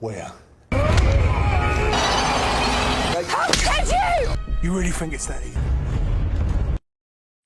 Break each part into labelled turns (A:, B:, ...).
A: Where?
B: How could you?
A: You really think it's that easy?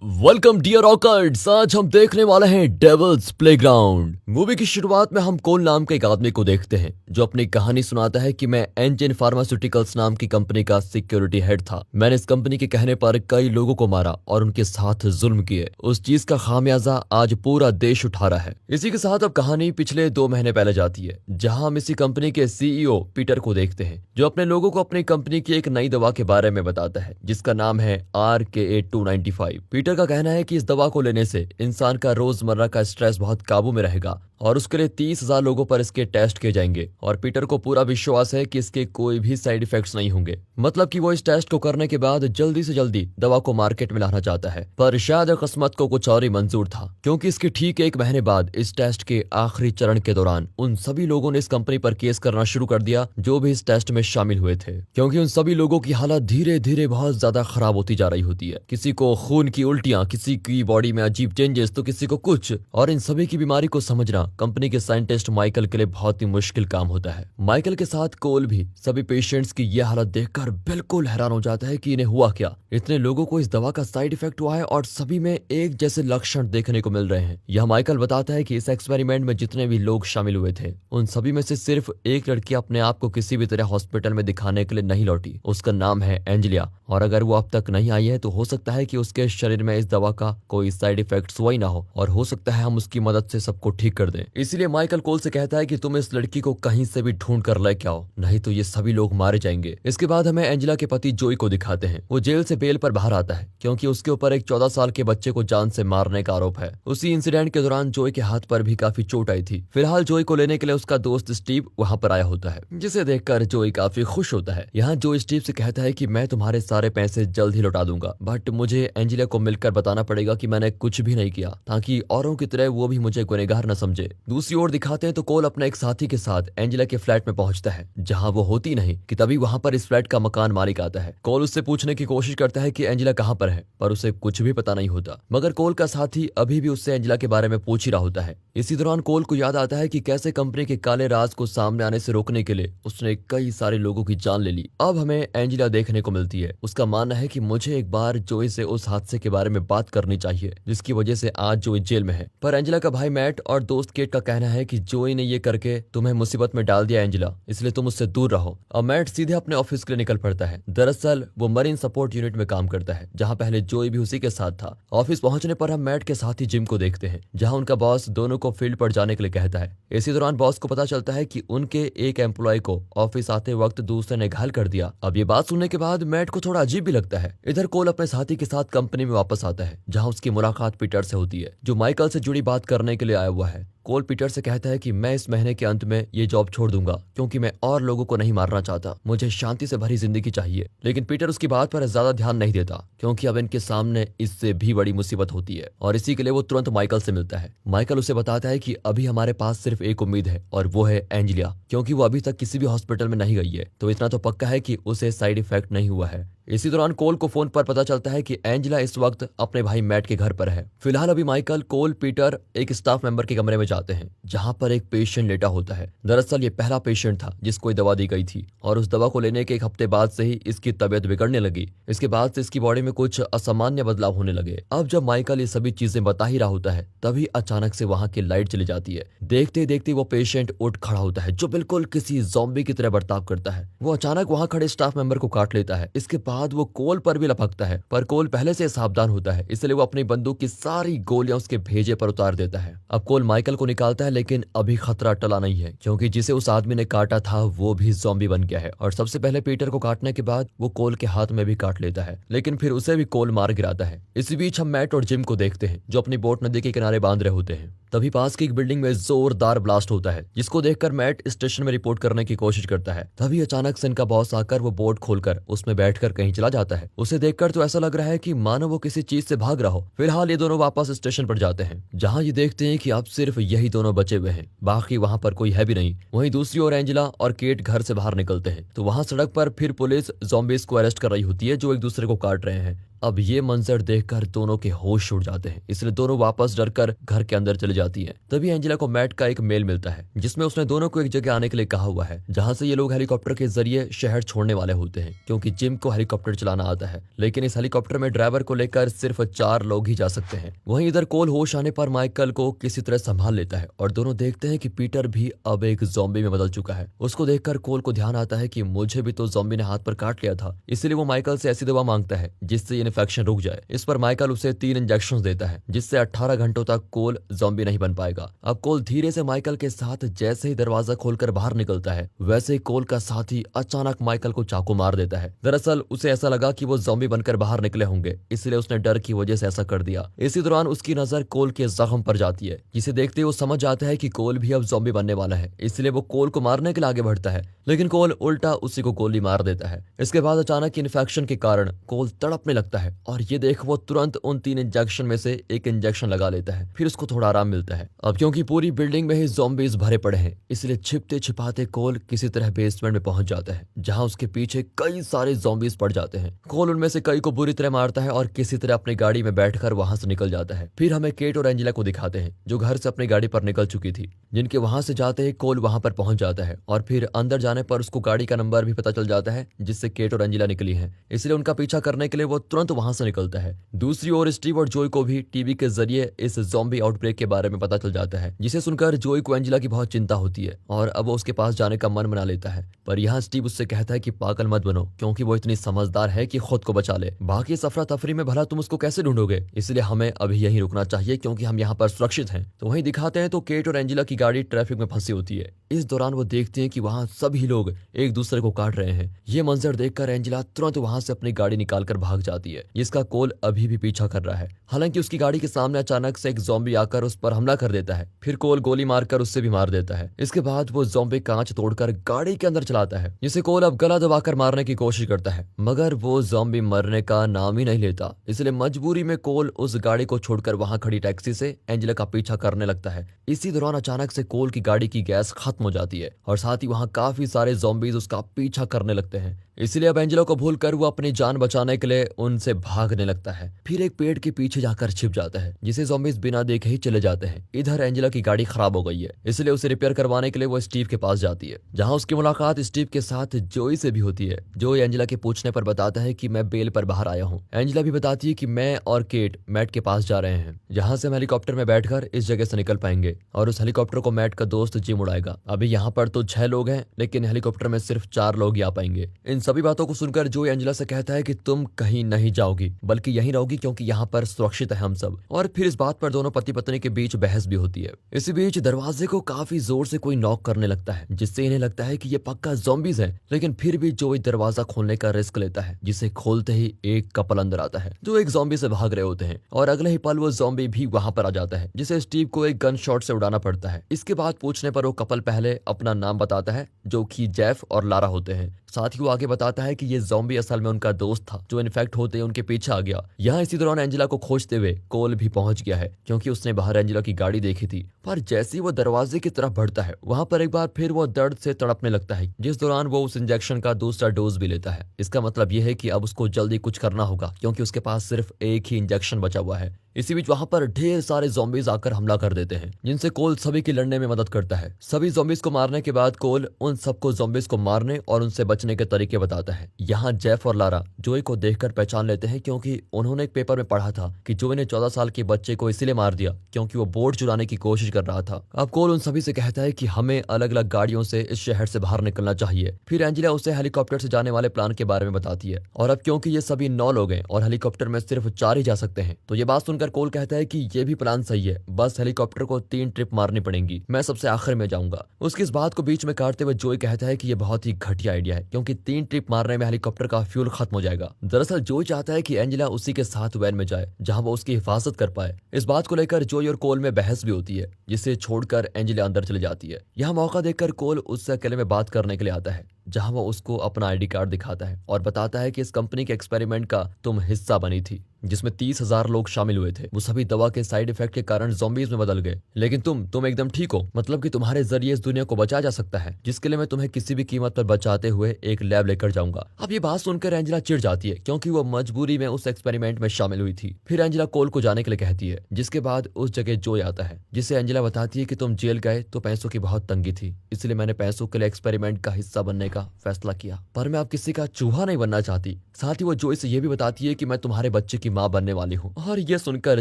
C: Welcome dear awkwards. आज हम देखने वाले हैं डेविल्स प्लेग्राउंड। मूवी की शुरुआत में हम कोल नाम के एक आदमी को देखते हैं जो अपनी कहानी सुनाता है कि मैं एंजिन फार्मास्यूटिकल्स नाम की कंपनी का सिक्योरिटी हेड था। मैंने इस कंपनी के कहने पर कई लोगों को मारा और उनके साथ जुल्म किए। उस चीज का खामियाजा आज पूरा देश उठा रहा है। इसी के साथ अब कहानी पिछले 2 महीने पहले जाती है, जहां हम इसी कंपनी के सीईओ पीटर को देखते हैं जो अपने लोगों को अपनी कंपनी की एक नई दवा के बारे में बताता है जिसका नाम है RKA-295। पीटर का कहना है कि इस दवा को लेने से इंसान का रोजमर्रा का स्ट्रेस बहुत काबू में रहेगा और उसके लिए 30,000 लोगों पर इसके टेस्ट किए जाएंगे और पीटर को पूरा विश्वास है कि इसके कोई भी साइड इफेक्ट्स नहीं होंगे। मतलब कि वो इस टेस्ट को करने के बाद जल्दी से जल्दी दवा को मार्केट में लाना चाहता है, पर शायद किस्मत को कुछ और ही मंजूर था, क्योंकि इसके ठीक 1 महीने बाद इस टेस्ट के आखिरी चरण के दौरान उन सभी लोगों ने इस कंपनी पर केस करना शुरू कर दिया जो भी इस टेस्ट में शामिल हुए थे, क्योंकि उन सभी लोगों की हालत धीरे धीरे बहुत ज्यादा खराब होती जा रही होती है। किसी को खून की उल्टियां, किसी की बॉडी में अजीब चेंजेस, तो किसी को कुछ। और इन सभी की बीमारी को समझना कंपनी के साइंटिस्ट माइकल के लिए बहुत ही मुश्किल काम होता है। माइकल के साथ कोल भी सभी पेशेंट्स की यह हालत देखकर बिल्कुल हैरान हो जाता है कि इन्हें हुआ क्या। इतने लोगों को इस दवा का साइड इफेक्ट हुआ है और सभी में एक जैसे लक्षण देखने को मिल रहे हैं। यह माइकल बताता है कि इस एक्सपेरिमेंट में जितने भी लोग शामिल हुए थे उन सभी में से सिर्फ एक लड़की अपने आप को किसी भी तरह हॉस्पिटल में दिखाने के लिए नहीं लौटी। उसका नाम है एंजेलिया, और अगर वो अब तक नहीं आई है तो हो सकता है कि उसके शरीर में इस दवा का कोई साइड इफेक्ट्स हुआ ही ना हो, और हो सकता है हम उसकी मदद से सबको ठीक कर दें। इसीलिए माइकल कोल से कहता है कि तुम इस लड़की को कहीं से भी ढूंढ कर लेके आओ, नहीं तो ये सभी लोग मारे जाएंगे। इसके बाद हमें एंजेला के पति जोई को दिखाते हैं। वो जेल से बेल पर बाहर आता है क्योंकि उसके ऊपर एक 14 साल के बच्चे को जान से मारने का आरोप है। उसी इंसिडेंट के दौरान जोई के हाथ पर भी काफी चोट आई थी। फिलहाल जोई को लेने के लिए उसका दोस्त स्टीव वहां पर आया होता है, जिसे देखकर जोई काफी खुश होता है। यहाँ जोई स्टीव से कहता है कि मैं तुम्हारे सारे पैसे जल्द ही लौटा दूंगा, बट मुझे एंजेला को मिलकर बताना पड़ेगा कि मैंने कुछ भी नहीं किया, ताकि औरों की तरह वो भी मुझे गुनहगार न समझे। दूसरी ओर दिखाते हैं तो कोल अपने एक साथी के साथ एंजेला के फ्लैट में पहुंचता है, जहां वो होती नहीं कि तभी वहां पर इस फ्लैट का मकान मालिक आता है। कोल उससे पूछने की कोशिश करता है कि एंजेला कहां पर है, पर उसे कुछ भी पता नहीं होता। मगर कोल का साथी अभी भी उससे एंजेला के बारे में पूछ ही रहा होता है। इसी दौरान कोल को याद आता है कि कैसे कंपनी के काले राज को सामने आने से रोकने के लिए उसने कई सारे लोगों की जान ले ली। अब हमें एंजेला देखने को मिलती है। उसका मानना है कि मुझे एक बार जोई से उस हादसे के बारे में बात करनी चाहिए जिसकी वजह से आज जोई जेल में है, पर एंजेला का भाई मैट और दोस्त केट का कहना है कि जोई ने ये करके तुम्हें मुसीबत में डाल दिया एंजेला, इसलिए तुम उससे दूर रहो। अब मैट सीधे अपने ऑफिस के लिए निकल पड़ता है। दरअसल वो मरीन सपोर्ट यूनिट में काम करता है, जहां पहले जोई भी उसी के साथ था। ऑफिस पहुंचने पर हम मैट के साथ ही जिम को देखते हैं, जहां उनका बॉस दोनों को फील्ड पर जाने के लिए कहता है। इसी दौरान बॉस को पता चलता है कि उनके एक एम्प्लॉय को ऑफिस आते वक्त दूसरे ने घायल कर दिया। अब ये बात सुनने के बाद मैट को थोड़ा अजीब भी लगता है। इधर कोल अपने साथी के साथ कंपनी में वापस आता है, जहां उसकी मुलाकात पीटर से होती है, जो माइकल से जुड़ी बात करने के लिए आया हुआ है। कोल पीटर से कहता है कि मैं इस महीने के अंत में ये जॉब छोड़ दूंगा क्योंकि मैं और लोगों को नहीं मारना चाहता, मुझे शांति से भरी जिंदगी चाहिए। लेकिन पीटर उसकी बात पर ज्यादा ध्यान नहीं देता क्योंकि अब इनके सामने इससे भी बड़ी मुसीबत होती है, और इसी के लिए वो तुरंत माइकल से मिलता है। माइकल उसे बताता है कि अभी हमारे पास सिर्फ एक उम्मीद है और वो है एंजेलिया, क्योंकि वो अभी तक किसी भी हॉस्पिटल में नहीं गई है, तो इतना तो पक्का है कि उसे साइड इफेक्ट नहीं हुआ है। इसी दौरान कोल को फोन पर पता चलता है कि एंजेला इस वक्त अपने भाई मैट के घर पर है। फिलहाल अभी माइकल, कोल, पीटर एक स्टाफ मेंबर के कमरे में जाते हैं, जहां पर एक पेशेंट लेटा होता है। दरअसल ये पहला पेशेंट था जिसको दवा दी गई थी, और उस दवा को लेने के 1 हफ्ते बाद से ही इसकी तबीयत बिगड़ने लगी। इसके बाद से इसकी बॉडी में कुछ असामान्य बदलाव होने लगे। अब जब माइकल ये सभी चीजें बता ही रहा होता है, तभी अचानक से वहां की लाइट चली जाती है। देखते देखते वो पेशेंट उठ खड़ा होता है, जो बिल्कुल किसी ज़ॉम्बी की तरह बर्ताव करता है। वो अचानक वहां खड़े स्टाफ मेंबर को काट लेता है। इसके बाद वो कोल पर भी लपकता है, पर कोल पहले से सावधान होता है, इसलिए वो अपनी बंदूक की सारी गोलियां उसके भेजे पर उतार देता है। अब कोल माइकल को निकालता है, लेकिन अभी खतरा टला नहीं है, क्योंकि जिसे उस आदमी ने काटा था वो भी ज़ॉम्बी बन गया है। और सबसे पहले पीटर को काटने के बाद वो कोल के हाथ में भी काट लेता है, लेकिन फिर उसे भी कोल मार गिराता है। इसी बीच हम मैट और जिम को देखते हैं, जो अपनी बोट नदी के किनारे बांध रहे होते हैं। तभी पास की एक बिल्डिंग में जोरदार ब्लास्ट होता है, जिसको देखकर मैट स्टेशन में रिपोर्ट करने की कोशिश करता है। तभी अचानक से इनका बॉस आकर वो बोट खोलकर उसमें बैठकर कहीं चला जाता है। उसे देखकर तो ऐसा लग रहा है कि मानो वो किसी चीज से भाग रहा हो। फिलहाल ये दोनों वापस स्टेशन पर जाते हैं, जहां ये देखते हैं कि अब सिर्फ यही दोनों बचे हुए हैं, बाकी वहां पर कोई है भी नहीं। वहीं दूसरी ओर एंजेला और केट घर से बाहर निकलते हैं, तो वहां सड़क पर फिर पुलिस ज़ॉम्बीज को अरेस्ट कर रही होती है जो एक दूसरे को काट रहे हैं। अब ये मंजर देखकर दोनों के होश उड़ जाते हैं, इसलिए दोनों वापस डरकर घर के अंदर चली जाती हैं। तभी एंजेला को मैट का एक मेल मिलता है जिसमें उसने दोनों को एक जगह आने के लिए कहा हुआ है जहां से ये लोग हेलीकॉप्टर के जरिए शहर छोड़ने वाले होते हैं, क्योंकि जिम को हेलीकॉप्टर चलाना आता है, लेकिन इस हेलीकॉप्टर में ड्राइवर को लेकर सिर्फ 4 लोग ही जा सकते हैं। वहीं इधर कोल होश आने पर माइकल को किसी तरह संभाल लेता है और दोनों देखते हैं कि पीटर भी अब एक ज़ॉम्बी में बदल चुका है। उसको देखकर कोल को ध्यान आता है कि मुझे भी तो ज़ॉम्बी ने हाथ पर काट लिया था, इसलिए वो माइकल से ऐसी दवा मांगता है जिससे ये इन्फेक्शन रुक जाए। इस पर माइकल उसे 3 इंजेक्शन देता है जिससे 18 घंटों तक कोल ज़ॉम्बी नहीं बन पाएगा। अब कोल धीरे से माइकल के साथ जैसे ही दरवाजा खोलकर बाहर निकलता है, वैसे ही कोल का साथी अचानक माइकल को चाकू मार देता है। दरअसल उसे ऐसा लगा कि वो ज़ॉम्बी बनकर बाहर निकले होंगे, इसलिए उसने डर की वजह से ऐसा कर दिया। इसी दौरान उसकी नजर कोल के जख्म पर जाती है, जिसे देखते ही वो समझ जाता है कि कोल भी अब ज़ॉम्बी बनने वाला है, इसलिए वो कोल को मारने के लिए आगे बढ़ता है, लेकिन कोल उल्टा उसी को गोली मार देता है। इसके बाद अचानक इन्फेक्शन के कारण कोल तड़पने लगता है और ये देख वो तुरंत उन 3 इंजेक्शन में से एक इंजेक्शन लगा लेता है। फिर उसको थोड़ा आराम मिलता है। अब क्योंकि पूरी बिल्डिंग में ही ज़ॉम्बीज भरे पड़े हैं, इसलिए छिपते छिपाते कोल किसी तरह बेसमेंट में पहुंच जाता है, जहां उसके पीछे कई सारे ज़ॉम्बीज पड़ जाते हैं। कोल उनमें से कई को बुरी तरह मारता है और किसी तरह अपनी गाड़ी में बैठकर वहां से निकल जाता है। फिर हमें केट और एंजेला को दिखाते हैं जो घर से अपनी गाड़ी पर निकल चुकी थी, जिनके वहां से जाते ही कोल वहां पर पहुंच जाता है और फिर अंदर जाने पर उसको गाड़ी का नंबर भी पता चल जाता है जिससे केट और एंजेला निकली हैं, इसलिए उनका पीछा करने के लिए वो तुरंत वहां से निकलता है। दूसरी ओर स्टीव और जोई को भी टीवी के जरिए इस ज़ॉम्बी आउटब्रेक के बारे में पता चल जाता है, जिसे सुनकर जोई को एंजेला की बहुत चिंता होती है और अब वो उसके पास जाने का मन बना लेता है। पर यहाँ स्टीव उससे कहता है कि पागल मत बनो, क्योंकि वो इतनी समझदार है कि खुद को बचा ले। बाकी सफरा तफरी में भला तुम उसको कैसे ढूंढोगे, इसलिए हमें अभी यहीं रुकना चाहिए क्योंकि हम यहाँ पर सुरक्षित हैं। तो वहीं दिखाते हैं तो केट और एंजेला की गाड़ी ट्रैफिक में फंसी होती है। इस दौरान वो देखते हैं कि वहाँ सभी लोग एक दूसरे को काट रहे हैं। ये मंजर देखकर एंजेला तुरंत वहां से अपनी गाड़ी निकालकर भाग जाती है, जिसका कोल अभी भी पीछा कर रहा है। हालांकि उसकी गाड़ी के सामने अचानक से एक ज़ॉम्बी आकर उस पर हमला कर देता है, फिर कोल गोली मारकर उससे भी मार देता है। इसके बाद वो ज़ॉम्बी कांच तोड़कर गाड़ी के अंदर चलाता है, जिसे कोल अब गला दबाकर मारने की कोशिश करता है, मगर वो ज़ॉम्बी मरने का नाम ही नहीं लेता। इसलिए मजबूरी में कोल उस गाड़ी को छोड़कर वहां खड़ी टैक्सी से एंजेला का पीछा करने लगता है। इसी दौरान अचानक से कोल की गाड़ी की गैस खत्म हो जाती है और साथ ही वहां काफी सारे ज़ॉम्बीज उसका पीछा करने लगते हैं। इसलिए अब एंजेला को भूलकर वो अपनी जान बचाने के लिए उनसे भागने लगता है, फिर एक पेड़ के पीछे जाकर छिप जाता है, जिसे ज़ॉम्बीज बिना देखे ही चले जाते हैं। इधर एंजेला की गाड़ी खराब हो गई है, इसलिए उसे रिपेयर करवाने के लिए वो स्टीव के पास जाती है, जहां उसकी मुलाकात स्टीव के साथ जोई से भी होती है। जोई एंजेला के पूछने पर बताता है कि मैं बेल पर बाहर आया हूँ। एंजेला भी बताती है कि मैं और केट मैट के पास जा रहे हैं, जहां से हम हेलीकॉप्टर में बैठकर इस जगह से निकल पाएंगे और उस हेलीकॉप्टर को मैट का दोस्त जिम उड़ाएगा। अभी यहाँ पर तो 6 लोग हैं, लेकिन हेलीकॉप्टर में सिर्फ 4 लोग ही आ पाएंगे। इन सभी बातों को सुनकर जोई एंजेला से कहता है कि तुम कहीं नहीं जाओगी, बल्कि यहीं रहोगी, क्योंकि यहाँ पर सुरक्षित है हम सब। और फिर इस बात पर दोनों पति पत्नी के बीच बहस भी होती है। इसी बीच दरवाजे को काफी जोर से कोई नॉक करने लगता है, जिससे इन्हें लगता है कि ये पक्का ज़ॉम्बीज हैं, लेकिन फिर भी जोई दरवाजा खोलने का रिस्क लेता है, जिसे खोलते ही एक कपल अंदर आता है जो एक ज़ॉम्बी से भाग रहे होते हैं और अगले ही पल वो ज़ॉम्बी भी वहां पर आ जाता है, जिसे स्टीव को एक गन शॉट से उड़ाना पड़ता है। इसके बाद पूछने पर वो कपल पहले अपना नाम बताता है, जो कि जेफ और लारा होते हैं। साथ ही वो आगे बताता है कि ये ज़ॉम्बी असल में उनका दोस्त था, जो इन्फेक्ट होते ही उनके पीछे आ गया। यहाँ इसी दौरान एंजेला को खोजते हुए कोल भी पहुंच गया है, क्योंकि उसने बाहर एंजेला की गाड़ी देखी थी। पर जैसे ही वो दरवाजे की तरफ बढ़ता है, वहां पर एक बार फिर वो दर्द से तड़पने लगता है, जिस दौरान वो उस इंजेक्शन का दूसरा डोज भी लेता है। इसका मतलब यह है कि अब उसको जल्दी कुछ करना होगा, क्योंकि उसके पास सिर्फ एक ही इंजेक्शन बचा हुआ है। इसी बीच वहां पर ढेर सारे ज़ॉम्बीज आकर हमला कर देते हैं, जिनसे कोल सभी की लड़ने में मदद करता है। सभी ज़ॉम्बीज को मारने के बाद कोल उन सबको ज़ॉम्बीज को मारने और उनसे बचने के तरीके बताता है। यहाँ जेफ और लारा जोई को देखकर पहचान लेते हैं, क्योंकि उन्होंने एक पेपर में पढ़ा था कि जोई ने 14 साल के बच्चे को इसलिए मार दिया क्योंकि वो बोर्ड चुराने की कोशिश कर रहा था। अब कोल उन सभी से कहता है कि हमें अलग अलग गाड़ियों से इस शहर से बाहर निकलना चाहिए। फिर एंजेला उसे हेलीकॉप्टर से जाने वाले प्लान के बारे में बताती है, और अब क्योंकि ये सभी 9 लोग हैं और हेलीकॉप्टर में सिर्फ 4 ही जा सकते हैं, तो ये बात सुनकर कोल कहता है कि ये भी प्लान सही है, बस हेलीकॉप्टर को 3 ट्रिप मारनी पड़ेंगी, मैं सबसे आखिर में जाऊंगा। उसकी इस बात को बीच में काटते हुए जोई कहता है कि ये बहुत ही घटिया आइडिया है, क्योंकि 3 ट्रिप मारने में हेलीकॉप्टर का फ्यूल खत्म हो जाएगा। दरअसल जोई चाहता है कि एंजेला उसी के साथ वैन में जाए, जहां वो उसकी हिफाजत कर पाए। इस बात को लेकर जोई और कोल में बहस भी होती है, जिसे छोड़कर एंजेला अंदर चली जाती है। यहाँ मौका देखकर कोल उससे अकेले में बात करने के लिए आता है, जहां वो उसको अपना आईडी कार्ड दिखाता है और बताता है कि इस कंपनी के एक्सपेरिमेंट का तुम हिस्सा बनी थी। जिसमें 30,000 लोग शामिल हुए थे। वो सभी दवा के साइड इफेक्ट के कारण ज़ॉम्बीज में बदल गए। लेकिन तुम एकदम ठीक हो, मतलब कि तुम्हारे जरिए इस दुनिया को बचाया जा सकता है, जिसके लिए मैं तुम्हें किसी भी कीमत पर बचाते हुए एक लैब लेकर जाऊंगा। अब ये बात सुनकर एंजेला चिढ़ जाती है, क्योंकि वो मजबूरी में उस एक्सपेरिमेंट में शामिल हुई थी। फिर एंजेला कोल को जाने के लिए कहती है, जिसके बाद उस जगह जोय आता है, जिसे एंजेला बताती है कि तुम जेल गए तो पैसों की बहुत तंगी थी, इसलिए मैंने पैसों के लिए एक्सपेरिमेंट का हिस्सा बनने का फैसला किया, पर मैं अब किसी का चूहा नहीं बनना चाहती। साथ ही वो जोय से ये भी बताती है कि मैं तुम्हारे बच्चे की माँ बनने वाली हूँ। और ये सुनकर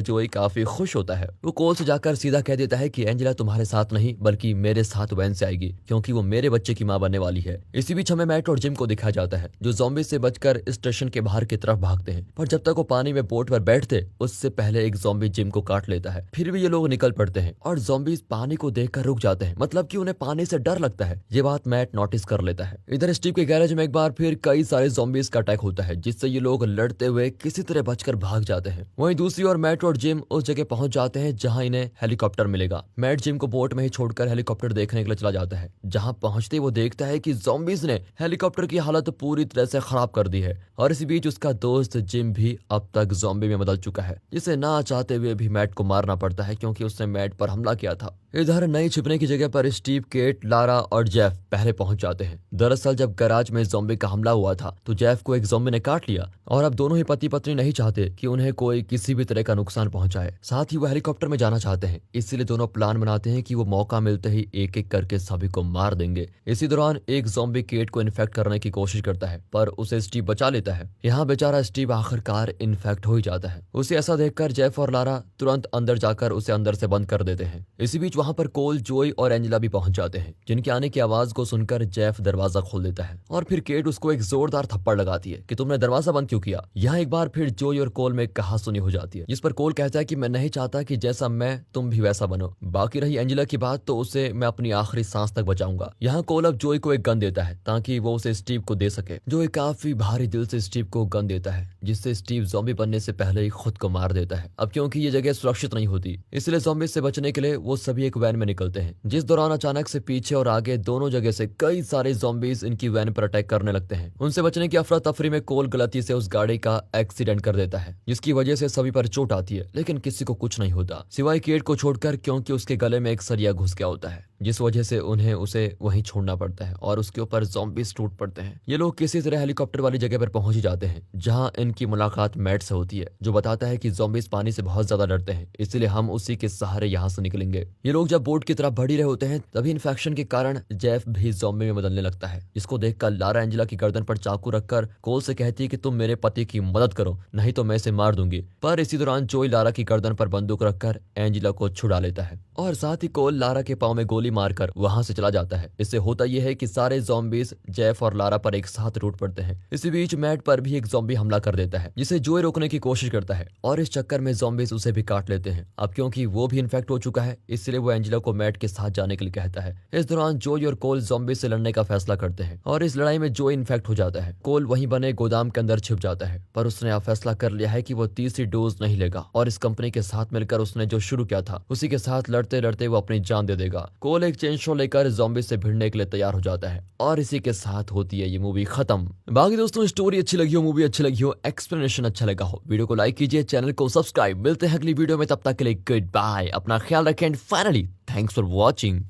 C: जोय काफी खुश होता है। वो कोल से जाकर सीधा कह देता है कि एंजेला तुम्हारे साथ नहीं बल्कि मेरे साथ वैन से आएगी, क्योंकि वो मेरे बच्चे की माँ बनने वाली है। इसी बीच हमें मैट और जिम को दिखाया जाता है, जो ज़ॉम्बी से बचकर स्टेशन के बाहर की तरफ भागते हैं। पर जब तक वो पानी में बोट पर बैठते उससे पहले एक ज़ॉम्बी जिम को काट लेता है। फिर भी ये लोग निकल पड़ते हैं और ज़ॉम्बीज पानी को देखकर रुक जाते हैं, मतलब कि उन्हें पानी से डर लगता है। ये बात मैट नोटिस कर लेता है। इधर स्टीव के गैरेज में एक बार फिर कई सारे ज़ॉम्बीज का अटैक होता है, जिससे ये लोग लड़ते हुए किसी तरह बचकर भाग जाते हैं। वहीं दूसरी ओर मैट और जिम उस जगह पहुंच जाते हैं जहां इन्हें हेलीकॉप्टर मिलेगा। मैट जिम को बोट में ही छोड़कर हेलीकॉप्टर देखने के लिए चला जाता है। जहां पहुंचते ही वो देखता है कि ज़ॉम्बीज ने हेलीकॉप्टर की हालत पूरी तरह से खराब कर दी है। और इसी बीच उसका दोस्त जिम भी अब तक ज़ॉम्बी में बदल चुका है, जिसे ना चाहते हुए भी मैट को मारना पड़ता है, क्योंकि उसने मैट पर हमला किया था। इधर नई छिपने की जगह पर स्टीव, केट, लारा और जेफ पहले पहुंच जाते हैं। दरअसल जब गैराज में ज़ॉम्बी का हमला हुआ था तो जेफ को एक ज़ॉम्बी ने काट लिया, और अब दोनों ही पति पत्नी नहीं चाहते कि उन्हें कोई किसी भी तरह का नुकसान पहुंचाए। साथ ही वो हेलीकॉप्टर में जाना चाहते हैं, इसीलिए दोनों प्लान बनाते हैं कि वो मौका मिलते ही एक एक करके सभी को मार देंगे। इसी दौरान एक ज़ॉम्बी केट को इन्फेक्ट करने की कोशिश करता है, पर उसे स्टीव बचा लेता है। यहाँ बेचारा स्टीव आखिरकार इन्फेक्ट हो ही जाता है। उसे ऐसा देखकर जेफ और लारा तुरंत अंदर जाकर उसे अंदर से बंद कर देते हैं। इसी बीच वहां पर कोल, जोई और एंजेला भी पहुंच जाते हैं, जिनके आने की आवाज को सुनकर जेफ दरवाजा खोल देता है और फिर केट उसको एक जोरदार थप्पड़ लगाती है कि तुमने दरवाजा बंद क्यों किया। यहाँ एक बार फिर जोई और कोल में कहासुनी हो जाती है, जिस पर कोल कहता है कि मैं नहीं चाहता कि जैसा मैं तुम भी वैसा बनो। बाकी रही एंजेला की बात तो उसे मैं अपनी आखिरी सांस तक बचाऊंगा। यहाँ कोल अब जोई को एक गन देता है ताकि वो उसे स्टीव को दे सके। जोई काफी भारी दिल से स्टीव को गन देता है, जिससे स्टीव ज़ॉम्बी बनने से पहले ही खुद को मार देता है। अब क्योंकि ये जगह सुरक्षित नहीं होती, इसलिए ज़ॉम्बी से बचने के लिए वो सभी एक वैन में निकलते हैं, जिस दौरान अचानक से पीछे और आगे दोनों जगह से कई सारे ज़ॉम्बीज इनकी वैन पर अटैक करने लगते हैं। उनसे बचने की अफरा तफरी में कोल गलती से उस गाड़ी का एक्सीडेंट कर देता है, जिसकी वजह से सभी पर चोट आती है, लेकिन किसी को कुछ नहीं होता सिवाय केट को छोड़कर, क्योंकि उसके गले में एक सरिया घुस गया होता है, जिस वजह से उन्हें उसे वहीं छोड़ना पड़ता है और उसके ऊपर ज़ॉम्बीज टूट पड़ते हैं। ये लोग किसी तरह हेलीकॉप्टर वाली जगह पर पहुंच ही जाते हैं, जहां इनकी मुलाकात मैट से होती है, जो बताता है कि ज़ॉम्बीज पानी से बहुत ज्यादा डरते हैं, इसलिए हम उसी के सहारे यहाँ से निकलेंगे। ये लोग जब बोट की तरफ बढ़ ही रहे होते हैं, तभी इन्फेक्शन के कारण जेफ भी ज़ॉम्बी में बदलने लगता है, जिसको देखकर लारा एंजेला की गर्दन पर चाकू रखकर कोल से कहती है कि तुम मेरे पति की मदद करो, नहीं तो मैं इसे मार दूंगी। पर इसी दौरान जोई लारा की गर्दन पर बंदूक रखकर एंजेला को छुड़ा लेता है और साथ ही कोल लारा के पांव में गोली मारकर वहां से चला जाता है। इससे होता यह है कि सारे ज़ॉम्बीज जेफ और लारा पर एक साथ टूट पड़ते हैं। इसी बीच मैट पर भी एक ज़ॉम्बी हमला कर देता है, जिसे जोई रोकने की कोशिश करता है और इस चक्कर में ज़ॉम्बीज उसे भी काट लेते हैं। अब क्योंकि वो भी इन्फेक्ट हो चुका है, इसलिए वो एंजेला को मैट के साथ जाने के लिए कहता है। इस दौरान जोई और कोल ज़ॉम्बी से लड़ने का फैसला करते हैं और इस लड़ाई में जोई इन्फेक्ट हो जाता है। कोल वहीं बने गोदाम के अंदर छिप जाता है, पर उसने अब फैसला कर लिया है कि वो तीसरी डोज नहीं लेगा और इस कंपनी के साथ मिलकर उसने जो शुरू किया था उसी के साथ लड़ते लड़ते वो अपनी जान दे देगा। कोल एक चेन शो लेकर ज़ॉम्बी से भिड़ने के लिए तैयार हो जाता है और इसी के साथ होती है ये मूवी खत्म। बाकी दोस्तों, स्टोरी अच्छी लगी हो, मूवी अच्छी लगी हो, एक्सप्लेनेशन अच्छा लगा हो, वीडियो को लाइक कीजिए, चैनल को सब्सक्राइब। मिलते हैं अगली वीडियो में, तब तक के लिए गुड बाय, अपना ख्याल रखें and finally thanks for watching.